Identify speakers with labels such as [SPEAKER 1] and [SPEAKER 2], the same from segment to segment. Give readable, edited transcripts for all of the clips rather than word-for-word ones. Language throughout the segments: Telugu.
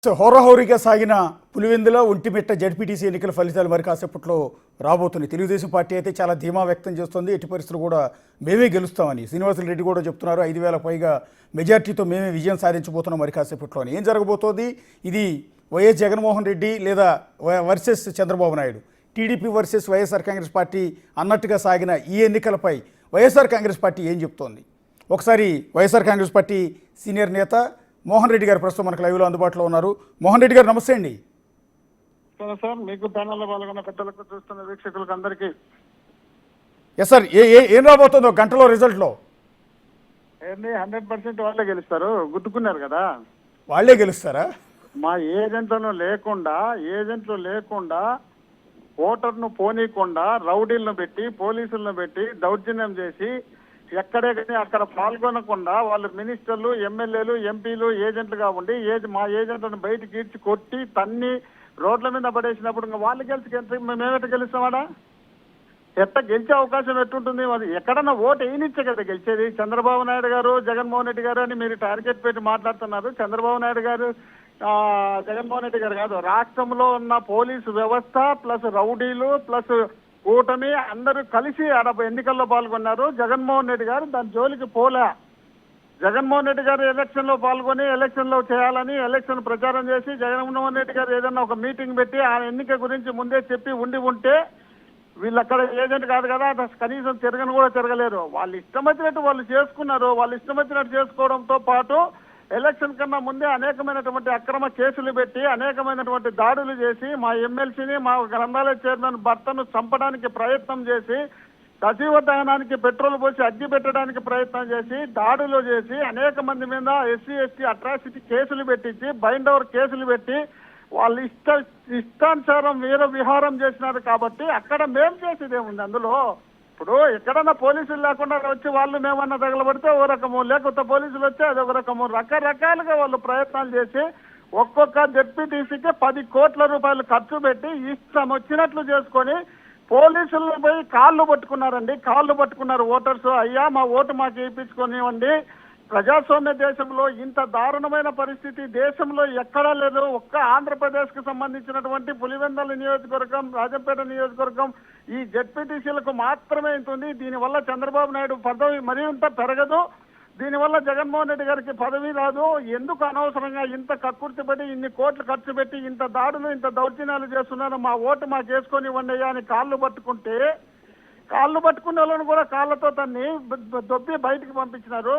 [SPEAKER 1] హోరాహోరీగా సాగిన పులివెందుల ఒంటిమిట్ట జడ్పీటీసీ ఎన్నికల ఫలితాలు మరి కాసేపట్లో రాబోతున్నాయి. తెలుగుదేశం పార్టీ అయితే చాలా ధీమా వ్యక్తం చేస్తుంది. ఎట్టి పరిస్థితులు కూడా మేమే గెలుస్తామని శ్రీనివాసరెడ్డి కూడా చెప్తున్నారు. 5,000 పైగా మెజార్టీతో మేమే విజయం సాధించబోతున్నాం మరి కాసేపట్లో అని. ఏం జరగబోతోంది? ఇది వైఎస్ జగన్మోహన్ రెడ్డి లేదా versus Chandrababu Naidu, TDP versus YSR Congress party అన్నట్టుగా సాగిన ఈ ఎన్నికలపై వైఎస్ఆర్ కాంగ్రెస్ పార్టీ ఏం చెప్తోంది? ఒకసారి వైఎస్ఆర్ కాంగ్రెస్ పార్టీ సీనియర్ నేత మోహన్ రెడ్డి గారు ప్రస్తుతం మనకు లైవ్లో అందుబాటులో ఉన్నారు. మోహన్ రెడ్డి గారు నమస్తే అండి.
[SPEAKER 2] సార్ మీకు ప్యానల్లో పాల్గొన్న పెద్దలకు చూస్తున్న వీక్షకులకు అందరికీ
[SPEAKER 1] ఎస్ సార్, ఏం రాబోతుందో గంటలో రిజల్ట్లో?
[SPEAKER 2] ఏంది 100% వాళ్ళే గెలుస్తారు. గుద్దుకున్నారు కదా,
[SPEAKER 1] వాళ్ళే గెలుస్తారా?
[SPEAKER 2] మా ఏజెంట్లను లేకుండా ఓటర్ను పోనీయకుండా రౌడీలను పెట్టి పోలీసులను పెట్టి దౌర్జన్యం చేసి ఎక్కడే కానీ అక్కడ పాల్గొనకుండా వాళ్ళు మినిస్టర్లు, ఎమ్మెల్యేలు, ఎంపీలు ఏజెంట్లుగా ఉండి మా ఏజెంట్లను బయటకి ఈడ్చి కొట్టి తన్ని రోడ్ల మీద పడేసినప్పుడు ఇంకా వాళ్ళు మేమెట్ట గెలుస్తామాడా? గెలిచే అవకాశం ఎట్టుంటుంది? అది ఎక్కడన్నా ఓటు వేయనిచ్చే కదా గెలిచేది. చంద్రబాబు నాయుడు గారు, జగన్మోహన్ రెడ్డి గారు అని మీరు టార్గెట్ పెట్టి మాట్లాడుతున్నారు. చంద్రబాబు నాయుడు గారు, జగన్మోహన్ రెడ్డి గారు కాదు, రాష్ట్రంలో ఉన్న పోలీసు వ్యవస్థ ప్లస్ రౌడీలు ప్లస్ కూటమి అందరూ కలిసి ఎన్నికల్లో పాల్గొన్నారు. జగన్మోహన్ రెడ్డి గారు దాని జోలికి పోలే. జగన్మోహన్ రెడ్డి గారు ఎలక్షన్ లో పాల్గొని ఎలక్షన్ లో చేయాలని ఎలక్షన్ ప్రచారం చేసి జగన్మోహన్ రెడ్డి గారు ఏదన్నా ఒక మీటింగ్ పెట్టి ఆ ఎన్నిక గురించి ముందే చెప్పి ఉంటే వీళ్ళు అక్కడ ఏజెంట్ కాదు కదా, కనీసం తిరగను కూడా తిరగలేరు. వాళ్ళు ఇష్టం వచ్చినట్టు వాళ్ళు చేసుకున్నారు. వాళ్ళు ఇష్టం వచ్చినట్టు చేసుకోవడంతో పాటు ఎలక్షన్ కన్నా ముందే అనేకమైనటువంటి అక్రమ కేసులు పెట్టి అనేకమైనటువంటి దాడులు చేసి మా ఎమ్మెల్సీని, మా గ్రంథాలయ చైర్మన్ భర్తను చంపడానికి ప్రయత్నం చేసి, సజీవ దహనానికి పెట్రోల్ పోసి అగ్గి పెట్టడానికి ప్రయత్నం చేసి, దాడులు చేసి అనేక మంది మీద ఎస్సీ ఎస్టీ అట్రాసిటీ కేసులు పెట్టించి బైండ్ ఓవర్ కేసులు పెట్టి వాళ్ళు ఇష్టానుసారం వీర విహారం చేసినారు. కాబట్టి అక్కడ మేం చేసేది ఏముంది అందులో? ఇప్పుడు ఎక్కడన్నా పోలీసులు లేకుండా వచ్చి వాళ్ళు మేమన్నా తగలబడితే ఓ రకము, లేకపోతే పోలీసులు వచ్చి అదొక రకము, రకరకాలుగా వాళ్ళు ప్రయత్నాలు చేసి ఒక్కొక్క జెడ్పీటీసీకి 10 కోట్ల రూపాయలు ఖర్చు పెట్టి ఇష్టం వచ్చినట్లు చేసుకొని పోలీసులను పోయి కాళ్ళు పట్టుకున్నారు ఓటర్స్. అయ్యా మా ఓటు మాకు వేయించుకొనివ్వండి. ప్రజాస్వామ్య దేశంలో ఇంత దారుణమైన పరిస్థితి దేశంలో ఎక్కడా లేదు. ఒక్క ఆంధ్రప్రదేశ్ కు సంబంధించినటువంటి పులివెందుల నియోజకవర్గం, రాజంపేట నియోజకవర్గం ఈ జెడ్పీటీసీలకు మాత్రమే ఉంటుంది. దీనివల్ల చంద్రబాబు నాయుడు పదవి మరింత పెరగదు. దీనివల్ల జగన్మోహన్ రెడ్డి గారికి పదవి రాదు. ఎందుకు అనవసరంగా ఇంత కక్కుర్తిపడి ఇన్ని కోట్లు ఖర్చు పెట్టి ఇంత దాడులు, ఇంత దౌర్జన్యాలు చేస్తున్నారు? మా ఓటు మాకు వేసుకొనివ్వండి అని కాళ్ళు పట్టుకునే వాళ్ళని కూడా కాళ్ళతో తన్ని దొబ్బి బయటికి పంపించినారు.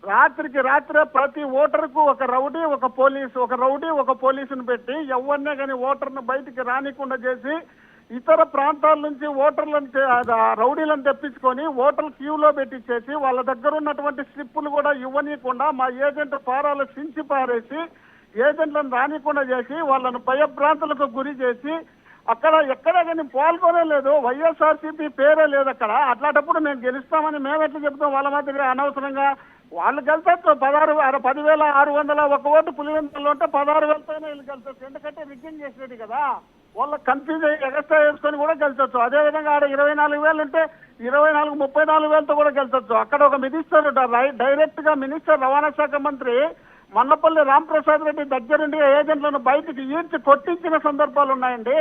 [SPEAKER 2] రాత్రికి రాత్రే ప్రతి ఓటర్కు ఒక రౌడీ ఒక పోలీసును పెట్టి ఎవరినే కానీ ఓటర్ను బయటికి రానికుండా చేసి ఇతర ప్రాంతాల నుంచి రౌడీలను తెప్పించుకొని ఓటర్ క్యూలో పెట్టించేసి వాళ్ళ దగ్గర ఉన్నటువంటి స్లిప్పులు కూడా ఇవ్వనీయకుండా మా ఏజెంట్ పారాలు సించి పారేసి ఏజెంట్లను రానికుండా చేసి వాళ్ళను భయభ్రాంతులకు గురి చేసి అక్కడ ఎక్కడ కానీ పాల్గొనలేదు. వైఎస్ఆర్సీపీ పేరే లేదు అక్కడ. అట్లాంటప్పుడు మేము గెలుస్తామని మేము ఎట్లా చెప్తాం? వాళ్ళ మాదిరిగా అనవసరంగా వాళ్ళు గెలిచొచ్చు. 10,600 ఒక ఓటు పులివెందులలో ఉంటే 16,000తోనే వీళ్ళు గెలిచొచ్చు. ఎందుకంటే రిగ్గింగ్ చేసేది కదా, వాళ్ళకి కన్ఫ్యూజ్ అయ్యి ఎగస్ట్రా వేసుకొని కూడా గెలిచొచ్చు. అదేవిధంగా ఆడ 24,000 ఉంటే 34,000-34,000తో కూడా గెలిచొచ్చు. అక్కడ ఒక మినిస్టర్ డైరెక్ట్ గా మినిస్టర్ రవాణా శాఖ మంత్రి మన్నపల్లి రాంప్రసాద్ రెడ్డి దగ్గరుండి ఏజెంట్లను బయటికి ఈడ్చి కొట్టించిన సందర్భాలు ఉన్నాయండి.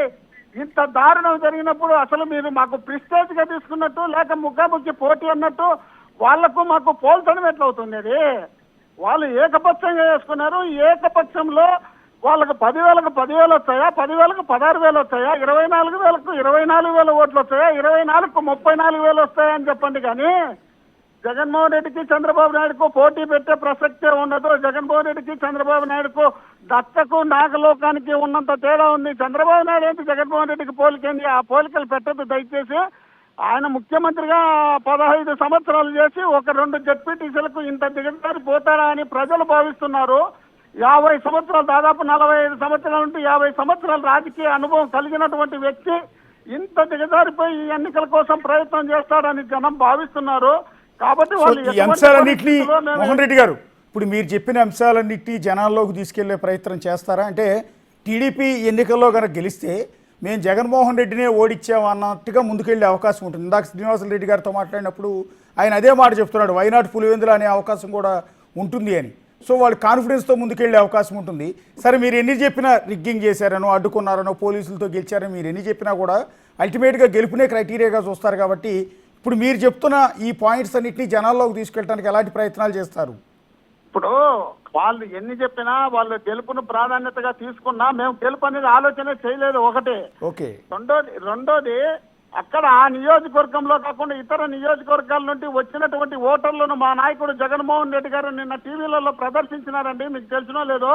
[SPEAKER 2] ఇంత దారుణం జరిగినప్పుడు అసలు మీరు మాకు ప్రిస్టేజ్ గా తీసుకున్నట్టు లేక ముగ్గాముగ్గి పోటీ అన్నట్టు వాళ్లకు మాకు పోల్చడం ఎట్లవుతుంది? అది వాళ్ళు ఏకపక్షంగా వేసుకున్నారు. ఏకపక్షంలో వాళ్ళకు 10,000కు 10,000 వచ్చాయా, 10,000కు 16,000 వచ్చాయా, 24,000కు 24,000 ఓట్లు వచ్చాయా, 24కు 34,000 వస్తాయా అని చెప్పండి. కానీ జగన్మోహన్ రెడ్డికి చంద్రబాబు నాయుడుకు పోటీ పెట్టే ప్రసక్తే ఉండదు. జగన్మోహన్ రెడ్డికి చంద్రబాబు నాయుడుకు దత్తకు నాగలోకానికి ఉన్నంత తేడా ఉంది. చంద్రబాబు నాయుడు ఏంటి జగన్మోహన్ రెడ్డికి పోలికేంది? ఆ పోలికలు పెట్టద్దు దయచేసి. ఆయన ముఖ్యమంత్రిగా 15 సంవత్సరాలు చేసి ఒక 2 జెడ్పీటీసీలకు ఇంత దిగజారి పోతారా అని ప్రజలు భావిస్తున్నారు. 50 సంవత్సరాలు, దాదాపు 45 సంవత్సరాల నుండి 50 సంవత్సరాల రాజకీయ అనుభవం కలిగినటువంటి వ్యక్తి ఇంత దిగజారిపోయి ఈ ఎన్నికల కోసం ప్రయత్నం చేస్తాడని జనం భావిస్తున్నారు. కాబట్టి వాళ్ళు
[SPEAKER 1] ఈ అంశాలన్నింటినీ మోహన్ రెడ్డి గారు, ఇప్పుడు మీరు చెప్పిన అంశాలన్నింటినీ జనాల్లోకి తీసుకెళ్లే ప్రయత్నం చేస్తారా? అంటే టీడీపీ ఎన్నికల్లో కనుక గెలిస్తే మేము జగన్మోహన్ రెడ్డినే ఓడించామన్నట్టుగా ముందుకెళ్లే అవకాశం ఉంటుంది. ఇందాక శ్రీనివాసరెడ్డి గారితో మాట్లాడినప్పుడు ఆయన అదే మాట చెప్తున్నాడు, వైనాట్ పులివెందుల అనే అవకాశం కూడా ఉంటుంది అని. సో వాళ్ళు కాన్ఫిడెన్స్తో ముందుకెళ్ళే అవకాశం ఉంటుంది. సరే, మీరు ఎన్ని చెప్పినా రిగ్గింగ్ చేశారనో, అడ్డుకున్నారనో, పోలీసులతో గెలిచారని మీరు ఎన్ని చెప్పినా కూడా అల్టిమేట్గా గెలుపునే క్రైటీరియాగా చూస్తారు. కాబట్టి ఇప్పుడు మీరు చెప్తున్న ఈ పాయింట్స్ అన్నింటినీ జనాల్లోకి తీసుకెళ్ళడానికి ఎలాంటి ప్రయత్నాలు చేస్తారు?
[SPEAKER 2] ఇప్పుడు వాళ్ళు ఎన్ని చెప్పినా వాళ్ళు గెలుపును ప్రాధాన్యతగా తీసుకున్నా మేము గెలుపు అనేది ఆలోచన చేయలేదు. ఒకటి.
[SPEAKER 1] ఓకే.
[SPEAKER 2] రెండోది అక్కడ ఆ నియోజకవర్గంలో కాకుండా ఇతర నియోజకవర్గాల నుండి వచ్చినటువంటి ఓటర్లను మా నాయకుడు జగన్మోహన్ రెడ్డి గారు నిన్న టీవీలలో ప్రదర్శించినారండి, మీకు తెలిసినో లేదో.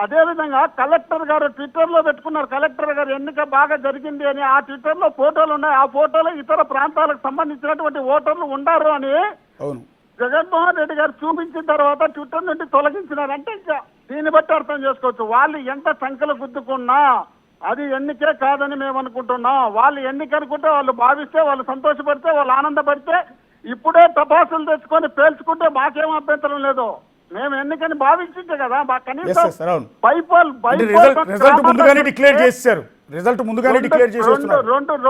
[SPEAKER 2] అదే విధంగా కలెక్టర్ గారు ట్విట్టర్ లో పెట్టుకున్నారు. కలెక్టర్ గారు ఎన్నిక బాగా జరిగింది అని ఆ ట్విట్టర్ లో ఫోటోలు ఉన్నాయి. ఆ ఫోటోలో ఇతర ప్రాంతాలకు సంబంధించినటువంటి ఓటర్లు ఉండారు అని జగన్మోహన్ రెడ్డి గారు చూపించిన తర్వాత ట్విట్టర్ నుండి తొలగించినారు. అంటే దీన్ని బట్టి అర్థం చేసుకోవచ్చు వాళ్ళు ఎంత సంఖ్యలు గుద్దుకున్నా అది ఎన్నికే కాదని మేము అనుకుంటున్నాం. వాళ్ళు ఎన్నిక అనుకుంటే, వాళ్ళు భావిస్తే, వాళ్ళు సంతోషపడితే, వాళ్ళు ఆనందపడితే ఇప్పుడే టపాసులు తెచ్చుకొని పేల్చుకుంటే మాకేం అభ్యంతరం లేదు. మేము ఎన్నికని భావించింటే కదా కనీసం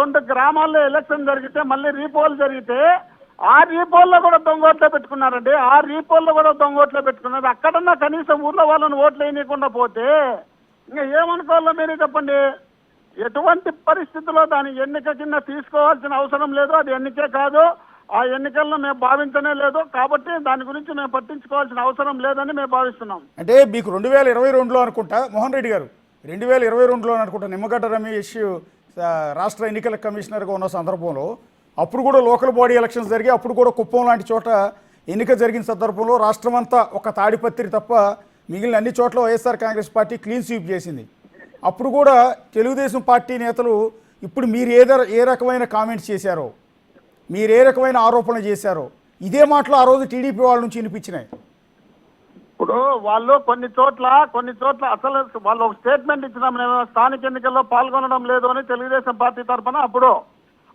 [SPEAKER 2] రెండు గ్రామాల్లో ఎలక్షన్ జరిగితే మళ్ళీ రీపోల్ జరిగితే ఆ రీపోల్లో కూడా దొంగోట్లే పెట్టుకున్నారండి. ఆ రీపోల్లో కూడా దొంగోట్లే పెట్టుకున్నారు. అక్కడన్నా కనీసం ఊర్లో వాళ్ళని ఓట్లు వేయనీయకుండా పోతే ఇంకా ఏమనుకోవాలో మీరే చెప్పండి. ఎటువంటి పరిస్థితుల్లో దాని ఎన్నిక కింద తీసుకోవాల్సిన అవసరం లేదు. అది ఎన్నికే కాదు. ఆ ఎన్నికల్లో మేము భావించనే లేదు. కాబట్టి దాని గురించి మేము పట్టించుకోవాల్సిన అవసరం లేదని మేము భావిస్తున్నాం.
[SPEAKER 1] అంటే మీకు 2022లో అనుకుంటా మోహన్ రెడ్డి గారు 2022లో అనుకుంటా నిమ్మగడ్డ రమేష్ రాష్ట్ర ఎన్నికల కమిషనర్గా ఉన్న సందర్భంలో అప్పుడు కూడా లోకల్ బాడీ ఎలక్షన్స్ జరిగి అప్పుడు కూడా కుప్పం లాంటి చోట ఎన్నిక జరిగిన సందర్భంలో రాష్ట్రం అంతా ఒక తాడిపత్రి తప్ప మిగిలిన అన్ని చోట్ల YSR Congress party clean sweep చేసింది. అప్పుడు కూడా తెలుగుదేశం పార్టీ నేతలు ఇప్పుడు మీరు ఏ రకమైన కామెంట్స్ చేశారో, మీరు ఏ రకమైన ఆరోపణలు చేశారో ఇదే మాటలు ఆ రోజు టీడీపీ వాళ్ళ నుంచి వినిపించినాయి.
[SPEAKER 2] ఇప్పుడు వాళ్ళు కొన్ని చోట్ల అసలు వాళ్ళు ఒక స్టేట్మెంట్ ఇచ్చినాం, మేము స్థానిక ఎన్నికల్లో పాల్గొనడం లేదు అని తెలుగుదేశం పార్టీ తరఫున. అప్పుడు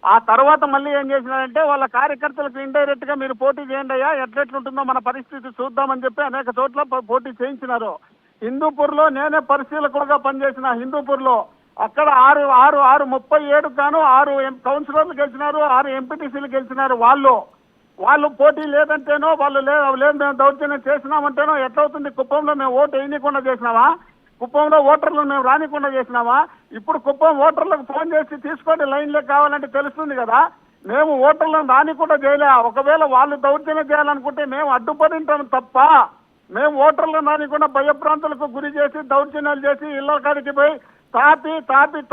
[SPEAKER 2] ఆ తర్వాత మళ్ళీ ఏం చేసినారంటే వాళ్ళ కార్యకర్తలకు ఇండైరెక్ట్ గా మీరు పోటీ చేయండి అయ్యా, ఎట్లెట్లుంటుందో మన పరిస్థితి చూద్దామని చెప్పి అనేక చోట్ల పోటీ చేయించినారు. హిందూపూర్లో నేనే పరిశీలకుడుగా పనిచేసిన. హిందూపూర్లో అక్కడ 37 గాను 6 కౌన్సిలర్లు గెలిచినారు, 6 ఎంపీటీసీలు గెలిచినారు. వాళ్ళు పోటీ లేదంటేనో, వాళ్ళు లేదు మేము దౌర్జన్యం చేసినామంటేనో ఎట్లవుతుంది? కుప్పంలో మేము ఓటు వేయనీయకుండా చేసినావా? కుప్పంలో ఓటర్లను మేము రానికుండా చేసినామా? ఇప్పుడు కుప్పం ఓటర్లకు ఫోన్ చేసి తీసుకోండి లైన్లోకి కావాలంటే తెలుస్తుంది కదా. మేము ఓటర్లను రానికుండా చేయలే. ఒకవేళ వాళ్ళు దౌర్జన్యం చేయాలనుకుంటే మేము అడ్డుపడింటాం తప్ప మేము ఓటర్లను రానికుండా భయభ్రాంతులకు గురి చేసి దౌర్జన్యాలు చేసి ఇళ్ల కాడికి పోయి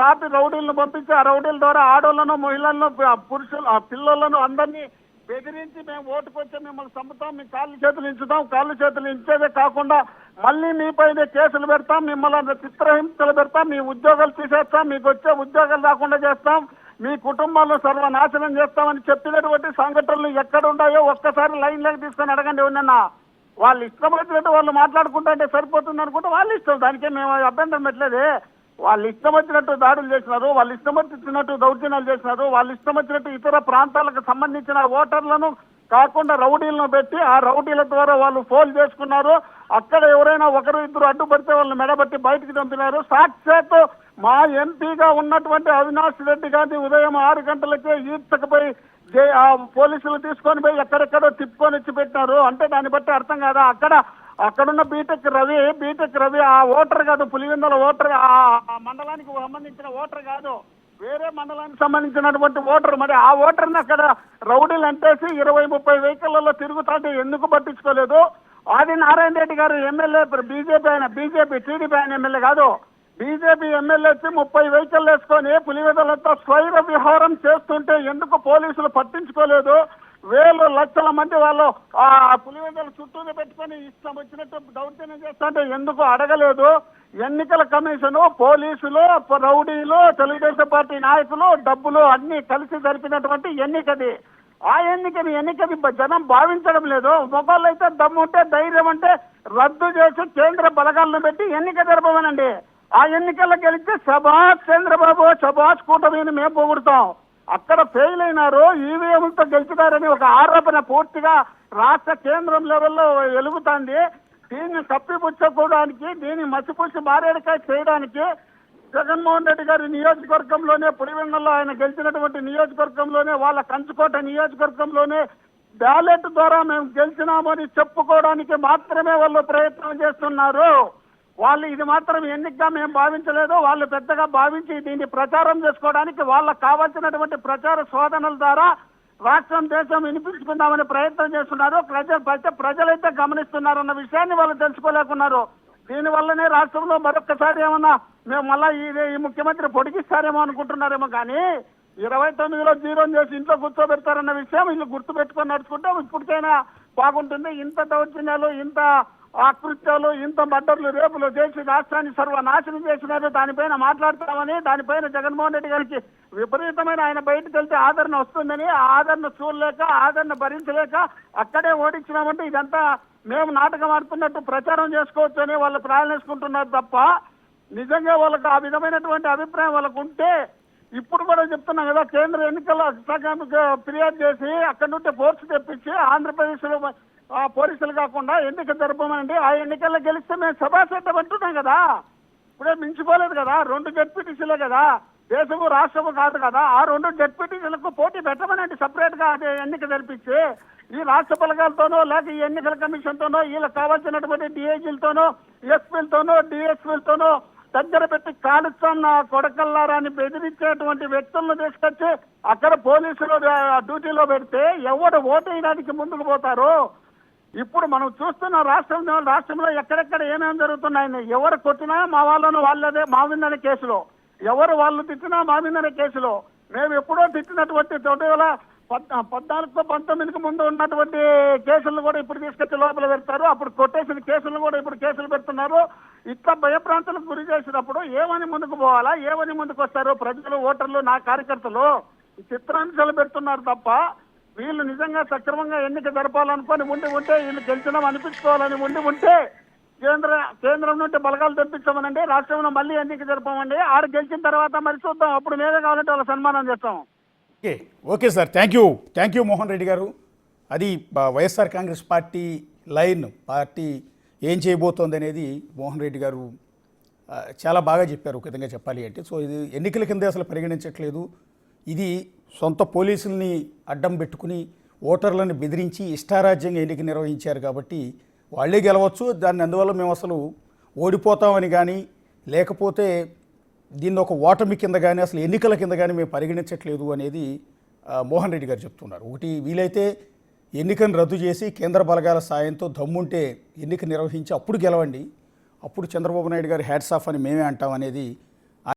[SPEAKER 2] తాపి రౌడీలను పంపించి ఆ రౌడీల ద్వారా ఆడోళ్లను, మహిళలను, పురుషులు, పిల్లలను అందరినీ బెదిరించి మేము ఓటుకొచ్చే మిమ్మల్ని చంపుతాం, మీ కాళ్ళు చేతులు ఇంచుతాం, కాళ్ళు చేతులు ఇంచేదే కాకుండా మళ్ళీ మీపైనే కేసులు పెడతాం, మిమ్మల్ని చిత్రహింసలు పెడతాం, మీ ఉద్యోగాలు తీసేస్తాం, మీకు వచ్చే ఉద్యోగాలు రాకుండా చేస్తాం, మీ కుటుంబాలను సర్వనాశనం చేస్తామని చెప్పినటువంటి సంఘటనలు ఎక్కడ ఉన్నాయో ఒక్కసారి లైన్లోకి తీసుకొని అడగండి. ఉన్నన్నా వాళ్ళు ఇష్టం వచ్చినట్టు వాళ్ళు మాట్లాడుకుంటే సరిపోతుంది అనుకుంటే వాళ్ళు ఇష్టం, దానికే మేము అభ్యంతరం పెట్టలేదే. వాళ్ళు ఇష్టం వచ్చినట్టు దాడులు చేసినారు, వాళ్ళు ఇష్టం వచ్చినట్టు దౌర్జన్యాలు చేసినారు, వాళ్ళు ఇష్టం వచ్చినట్టు ఇతర ప్రాంతాలకు సంబంధించిన ఓటర్లను కాకుండా రౌడీలను పెట్టి ఆ రౌడీల ద్వారా వాళ్ళు పోల్ చేసుకున్నారు. అక్కడ ఎవరైనా ఒకరు ఇద్దరు అడ్డుపడితే వాళ్ళని మెడబట్టి బయటికి పంపినారు. సాక్షాత్ మా ఎంపీగా ఉన్నటువంటి అవినాష్ రెడ్డి గారిని ఉదయం 6 గంటలకే ఈడ్చకపోయి పోలీసులు తీసుకొని పోయి ఎక్కడెక్కడో తిప్పుకొని ఇచ్చి పెట్టినారు. అంటే దాన్ని బట్టి అర్థం కాదా? అక్కడున్న బీటెక్ రవి ఆ ఓటర్ కాదు, పులివెందుల ఓటర్, ఆ మండలానికి సంబంధించిన ఓటర్ కాదు, వేరే మండలానికి సంబంధించినటువంటి ఓటర్. మరి ఆ ఓటర్ని అక్కడ రౌడీలు అంటేసి 20-30 వెహికల్లో తిరుగుతాంటే ఎందుకు పట్టించుకోలేదు? ఆది నారాయణ రెడ్డి గారు ఎమ్మెల్యే, బీజేపీ టీడీపీ ఆయన ఎమ్మెల్యే కాదు, బీజేపీ ఎమ్మెల్యే వచ్చి 30 వెహికల్ వేసుకొని పులివెందులంతా స్వైర విహారం చేస్తుంటే ఎందుకు పోలీసులు పట్టించుకోలేదు? వేలు లక్షల మంది వాళ్ళు ఆ పులివెందుల చుట్టూనే పెట్టుకొని ఇష్టం వచ్చినట్టు దౌర్జన్యం చేస్తుంటే ఎందుకు అడగలేదు? ఎన్నికల కమిషన్, పోలీసులు, రౌడీలు, తెలుగుదేశం పార్టీ నాయకులు, డబ్బులు అన్ని కలిసి జరిపినటువంటి ఎన్నికది. ఆ ఎన్నికది జనం భావించడం లేదు. మొబైల్ అయితే దమ్ముంటే, ధైర్యం అంటే రద్దు చేసి కేంద్ర బలగాలను పెట్టి ఎన్నిక జరపమనండి. ఆ ఎన్నికల్లో గెలిస్తే శభాష్ చంద్రబాబు, శభాష్ కూటమిని మేము పొగుడుతాం. అక్కడ ఫెయిల్ అయినారు, ఈవీఎంలతో గెలిచినారని ఒక ఆరోపణ పూర్తిగా రాష్ట్ర కేంద్రం లెవెల్లో వెలుగుతుంది. దీన్ని కప్పిపుచ్చుకోవడానికి, దీన్ని మసిపూసి మారేడుకాయ చేయడానికి జగన్మోహన్ రెడ్డి గారి నియోజకవర్గంలోనే, పులివెందుల్లో ఆయన గెలిచినటువంటి నియోజకవర్గంలోనే, వాళ్ళ కంచుకోట నియోజకవర్గంలోనే బ్యాలెట్ ద్వారా మేము గెలిచినామని చెప్పుకోవడానికి మాత్రమే వాళ్ళు ప్రయత్నం చేస్తున్నారు. వాళ్ళు ఇది మాత్రం ఎన్నికగా మేము భావించలేదు. వాళ్ళు పెద్దగా భావించి దీన్ని ప్రచారం చేసుకోవడానికి వాళ్ళకు కావాల్సినటువంటి ప్రచార శోధనల ద్వారా రాష్ట్రం దేశం వినిపించుకుందామని ప్రయత్నం చేస్తున్నారు. ప్రజలైతే గమనిస్తున్నారన్న విషయాన్ని వాళ్ళు తెలుసుకోలేకున్నారు. దీనివల్లనే రాష్ట్రంలో మరొక్కసారి ఏమన్నా మేము మళ్ళా ఈ ముఖ్యమంత్రి పొడిగిస్తారేమో అనుకుంటున్నారేమో కానీ 29లో జీరో చేసి ఇంట్లో కూర్చోబెడతారన్న విషయం వీళ్ళు గుర్తు పెట్టుకొని నడుచుకుంటే ఇప్పటికైనా బాగుంటుంది. ఇంత దౌర్జన్యాలు, ఇంత అకృత్యాలు, ఇంత మర్డర్లు, రేపులు చేసి రాష్ట్రాన్ని సర్వనాశనం చేసినారు. దానిపైన మాట్లాడతామని, దానిపైన జగన్మోహన్ రెడ్డి గారికి విపరీతమైన ఆయన బయటకు వెళ్తే ఆదరణ వస్తుందని, ఆ ఆదరణ చూడలేక, ఆదరణ భరించలేక అక్కడే ఓడించినామంటే ఇదంతా మేము నాటకం ఆడుతున్నట్టు ప్రచారం చేసుకోవచ్చు అని వాళ్ళు ప్రారంభించుకుంటున్నారు తప్ప నిజంగా వాళ్ళకి ఆ విధమైనటువంటి అభిప్రాయం వాళ్ళకు ఉంటే ఇప్పుడు కూడా చెప్తున్నాం కదా, కేంద్ర ఎన్నికల శాఖకు ఫిర్యాదు చేసి అక్కడి నుండి ఫోర్స్ తెప్పించి ఆంధ్రప్రదేశ్లో పోలీసులు కాకుండా ఎన్నిక జరపమండి. ఆ ఎన్నికల్లో గెలిస్తే మేము సభాసెట్టం అంటున్నాం కదా, ఇప్పుడే మించిపోలేదు కదా. 2 జడ్పీటీసీలే కదా, దేశము రాష్ట్రము కాదు కదా. ఆ 2 జడ్పీటీసీలకు పోటీ పెట్టమనండి సపరేట్ గా ఎన్నిక జరిపించి. ఈ రాష్ట్ర బలగాలతోనో లేక ఈ ఎన్నికల కమిషన్ తోనో వీళ్ళకి కావాల్సినటువంటి డిఐజీలతోనో, ఎస్పీలతోనో, డిఎస్పీలతోనో దగ్గర పెట్టి కాలుస్తున్న కొడకల్లారాన్ని బెదిరించేటువంటి వ్యక్తులను తీసుకొచ్చి అక్కడ పోలీసులు డ్యూటీలో పెడితే ఎవరు ఓటు వేయడానికి ముందుకు పోతారు? ఇప్పుడు మనం చూస్తున్న రాష్ట్రంలో ఎక్కడెక్కడ ఏమేమి జరుగుతున్నాయని, ఎవరు కొట్టినా మా వాళ్ళను వాళ్ళదే మా మీదనే కేసులో, ఎవరు వాళ్ళు తిట్టినా మా మీదనే కేసులో. మేము ఎప్పుడో తిట్టినటువంటి 2014-19కు ముందు ఉన్నటువంటి కేసులను కూడా ఇప్పుడు తీసుకొచ్చి లోపల పెడతారు. అప్పుడు కొట్టేసిన కేసులను కూడా ఇప్పుడు కేసులు పెడుతున్నారు. ఇట్లా భయప్రాంతాలకు గురి చేసినప్పుడు ఏమని ముందుకు పోవాలా, ఏమని ముందుకు వస్తారు ప్రజలు, ఓటర్లు, నా కార్యకర్తలు? ఈ చిత్రాంశాలు పెడుతున్నారు తప్ప వీళ్ళు నిజంగా సక్రమంగా ఎన్నిక జరపాలనుకొని ఉంటే, వీళ్ళు గెలిచినాం అనిపించుకోవాలని ఉంటే కేంద్రం నుండి బలగాలు తెప్పించామనండి, రాష్ట్రంలో మళ్ళీ ఎన్నిక జరపమండి. ఆడ గెలిచిన తర్వాత మరి చూద్దాం, అప్పుడు మేమే కావాలంటే వాళ్ళ సన్మానం చేస్తాం.
[SPEAKER 1] Okay sir, thank you Mohan Reddy గారు. అది YSR Congress party line, party ఏం చేయబోతోంది అనేది మోహన్ రెడ్డి గారు చాలా బాగా చెప్పారు ఒక విధంగా చెప్పాలి అంటే. సో ఇది ఎన్నికల కింద అసలు పరిగణించట్లేదు, ఇది సొంత పోలీసుల్ని అడ్డం పెట్టుకుని ఓటర్లను బెదిరించి ఇష్టారాజ్యంగా ఎన్నిక నిర్వహించారు కాబట్టి వాళ్ళే గెలవచ్చు, దాన్ని అందువల్ల మేము అసలు ఓడిపోతామని కానీ లేకపోతే దీన్ని ఒక ఓటమి కింద కానీ అసలు ఎన్నికల కింద కానీ మేము పరిగణించట్లేదు అనేది మోహన్ రెడ్డి గారు చెప్తున్నారు. ఒకటి వీలైతే ఎన్నికను రద్దు చేసి కేంద్ర బలగాల సాయంతో దమ్ముంటే ఎన్నిక నిర్వహించి అప్పుడు గెలవండి, అప్పుడు చంద్రబాబు నాయుడు గారు హ్యాట్స్ ఆఫ్ అని మేమే అంటాం అనేది